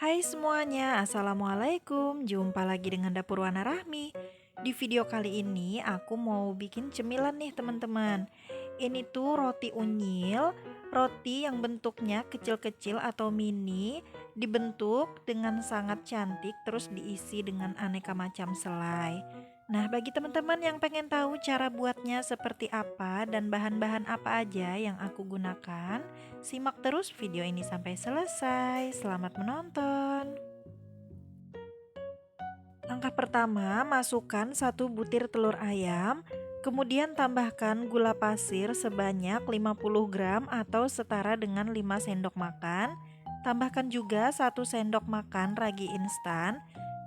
Hai semuanya, Assalamualaikum. Jumpa lagi dengan Dapur Wana Rahmi. Di video kali ini aku mau bikin cemilan nih teman-teman. Ini tuh roti unyil, roti yang bentuknya kecil-kecil atau mini, dibentuk dengan sangat cantik terus diisi dengan aneka macam selai. Nah, bagi teman-teman yang pengen tahu cara buatnya seperti apa dan bahan-bahan apa aja yang aku gunakan, simak terus video ini sampai selesai. Selamat menonton. Langkah pertama, masukkan 1 butir telur ayam, kemudian tambahkan gula pasir sebanyak 50 gram atau setara dengan 5 sendok makan. Tambahkan juga 1 sendok makan ragi instan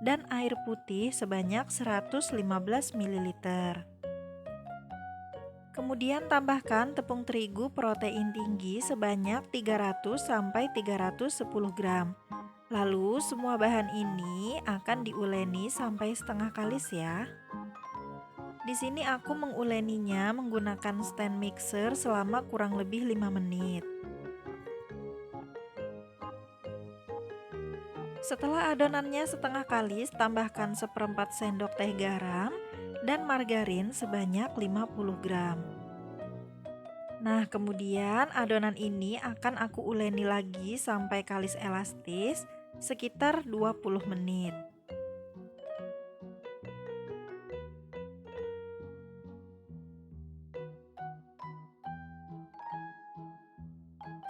dan air putih sebanyak 115 ml. Kemudian tambahkan tepung terigu protein tinggi sebanyak 300 sampai 310 gram. Lalu semua bahan ini akan diuleni sampai setengah kalis ya. Di sini aku menguleninya menggunakan stand mixer selama kurang lebih 5 menit. Setelah adonannya setengah kalis, tambahkan 1/4 sendok teh garam dan margarin sebanyak 50 gram. Nah, kemudian adonan ini akan aku uleni lagi sampai kalis elastis sekitar 20 menit.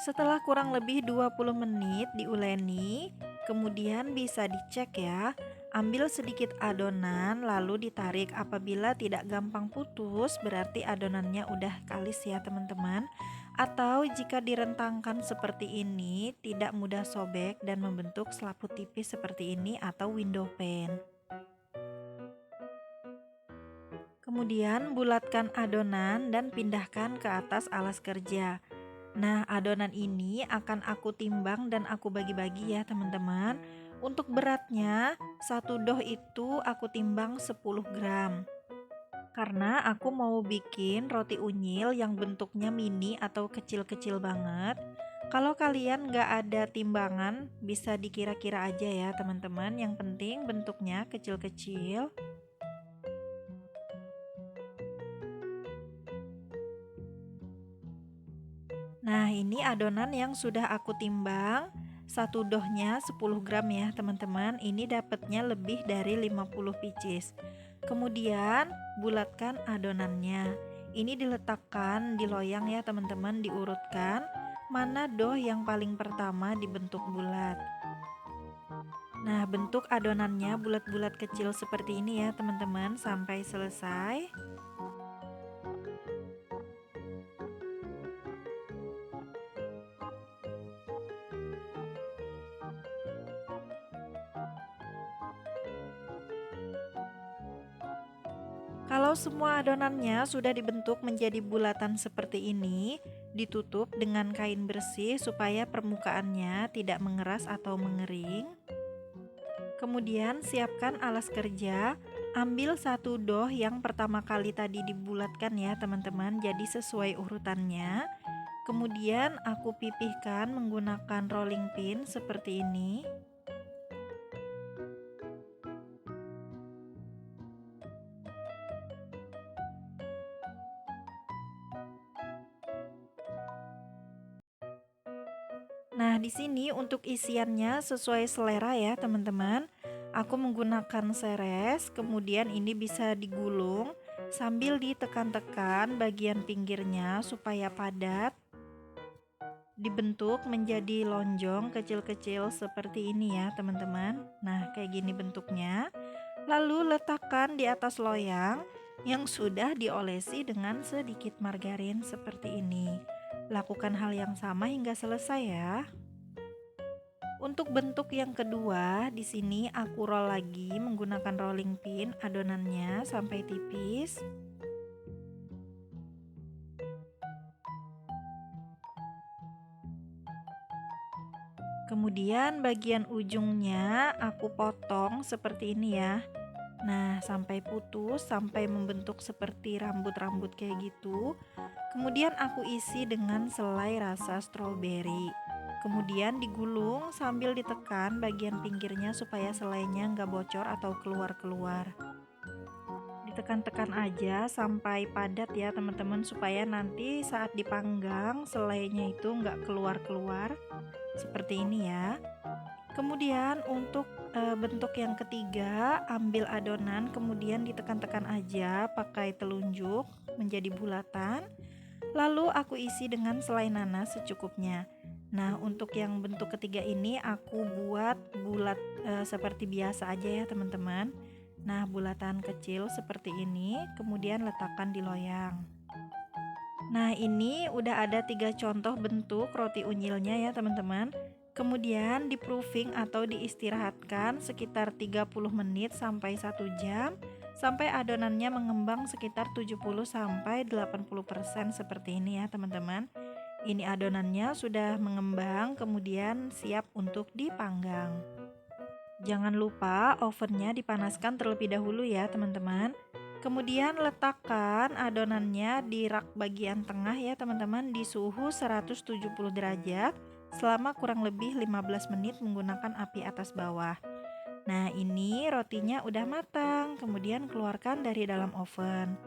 Setelah kurang lebih 20 menit diuleni, kemudian bisa dicek ya. Ambil sedikit adonan lalu ditarik, apabila tidak gampang putus berarti adonannya udah kalis ya teman-teman. Atau jika direntangkan seperti ini tidak mudah sobek dan membentuk selaput tipis seperti ini atau window pane. Kemudian bulatkan adonan dan pindahkan ke atas alas kerja. Nah, adonan ini akan aku timbang dan aku bagi-bagi ya teman-teman. Untuk beratnya, satu doh itu aku timbang 10 gram. Karena aku mau bikin roti unyil yang bentuknya mini atau kecil-kecil banget. Kalau kalian nggak ada timbangan, bisa dikira-kira aja ya teman-teman. Yang penting bentuknya kecil-kecil. Nah, ini adonan yang sudah aku timbang. Satu dohnya 10 gram ya teman-teman. Ini dapatnya lebih dari 50 pieces. Kemudian bulatkan adonannya. Ini diletakkan di loyang ya teman-teman, diurutkan mana doh yang paling pertama dibentuk bulat. Nah, bentuk adonannya bulat-bulat kecil seperti ini ya teman-teman sampai selesai. Kalau semua adonannya sudah dibentuk menjadi bulatan seperti ini, ditutup dengan kain bersih supaya permukaannya tidak mengeras atau mengering. Kemudian siapkan alas kerja, ambil satu doh yang pertama kali tadi dibulatkan ya teman-teman, jadi sesuai urutannya. Kemudian aku pipihkan menggunakan rolling pin seperti ini. Nah, di sini untuk isiannya sesuai selera ya, teman-teman. Aku menggunakan seres, kemudian ini bisa digulung sambil ditekan-tekan bagian pinggirnya supaya padat. Dibentuk menjadi lonjong kecil-kecil seperti ini ya, teman-teman. Nah, kayak gini bentuknya. Lalu letakkan di atas loyang yang sudah diolesi dengan sedikit margarin seperti ini. Lakukan hal yang sama hingga selesai ya. Untuk bentuk yang kedua, di sini aku roll lagi menggunakan rolling pin adonannya sampai tipis. Kemudian bagian ujungnya aku potong seperti ini ya. Nah, sampai putus, sampai membentuk seperti rambut-rambut kayak gitu. Kemudian aku isi dengan selai rasa stroberi. Kemudian digulung sambil ditekan bagian pinggirnya supaya selainya nggak bocor atau keluar-keluar. Ditekan-tekan aja sampai padat ya teman-teman, supaya nanti saat dipanggang selainya itu nggak keluar-keluar. Seperti ini ya. Kemudian untuk bentuk yang ketiga, ambil adonan kemudian ditekan-tekan aja pakai telunjuk menjadi bulatan. Lalu aku isi dengan selai nanas secukupnya. Nah, untuk yang bentuk ketiga ini aku buat bulat seperti biasa aja ya teman-teman. Nah, bulatan kecil seperti ini, kemudian letakkan di loyang. Nah, ini udah ada 3 contoh bentuk roti unyilnya ya teman-teman. Kemudian di proofing atau diistirahatkan sekitar 30 menit sampai 1 jam sampai adonannya mengembang sekitar 70 sampai 80% seperti ini ya teman-teman. Ini adonannya sudah mengembang, kemudian siap untuk dipanggang. Jangan lupa ovennya dipanaskan terlebih dahulu ya teman-teman. Kemudian letakkan adonannya di rak bagian tengah ya teman-teman, di suhu 170 derajat selama kurang lebih 15 menit menggunakan api atas bawah. Nah, ini rotinya udah matang, kemudian keluarkan dari dalam oven.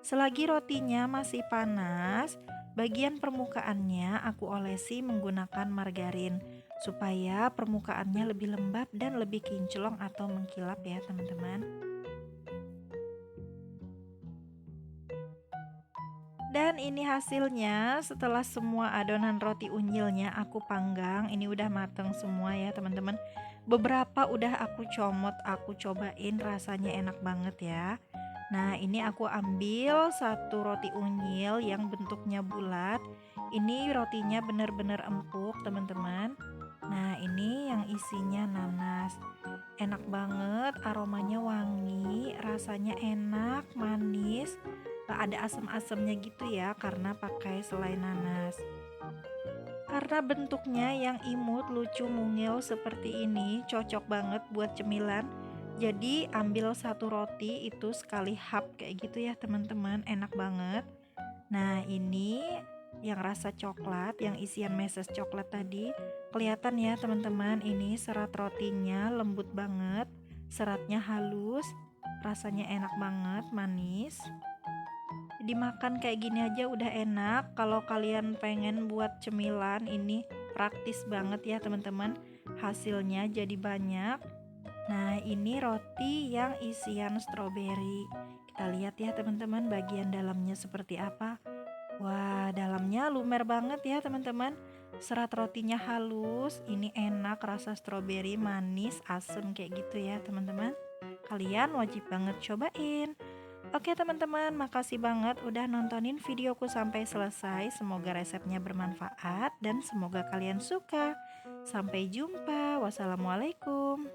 Selagi rotinya masih panas, bagian permukaannya aku olesi menggunakan margarin supaya permukaannya lebih lembab dan lebih kinclong atau mengkilap ya teman-teman. Dan ini hasilnya setelah semua adonan roti unyilnya aku panggang. Ini udah mateng semua ya teman-teman. Beberapa udah aku comot, aku cobain, rasanya enak banget ya. Nah, ini aku ambil satu roti unyil yang bentuknya bulat. Ini rotinya bener-bener empuk teman-teman. Nah, ini yang isinya nanas. Enak banget, aromanya wangi, rasanya enak, manis. Ada asam-asamnya gitu ya karena pakai selai nanas. Karena bentuknya yang imut, lucu, mungil seperti ini, cocok banget buat cemilan. Jadi ambil satu roti itu sekali hap kayak gitu ya teman-teman, enak banget. Nah, ini yang rasa coklat, yang isian meses coklat tadi. Kelihatan ya teman-teman, ini serat rotinya lembut banget, seratnya halus, rasanya enak banget, manis. Dimakan kayak gini aja udah enak. Kalau kalian pengen buat cemilan, ini praktis banget ya teman-teman. Hasilnya jadi banyak. Nah, ini roti yang isian stroberi. Kita lihat ya teman-teman bagian dalamnya seperti apa. Wah, dalamnya lumer banget ya teman-teman. Serat rotinya halus, ini enak, rasa stroberi, manis, asem kayak gitu ya teman-teman. Kalian wajib banget cobain. Oke teman-teman, makasih banget udah nontonin videoku sampai selesai. Semoga resepnya bermanfaat dan semoga kalian suka. Sampai jumpa. Wassalamualaikum.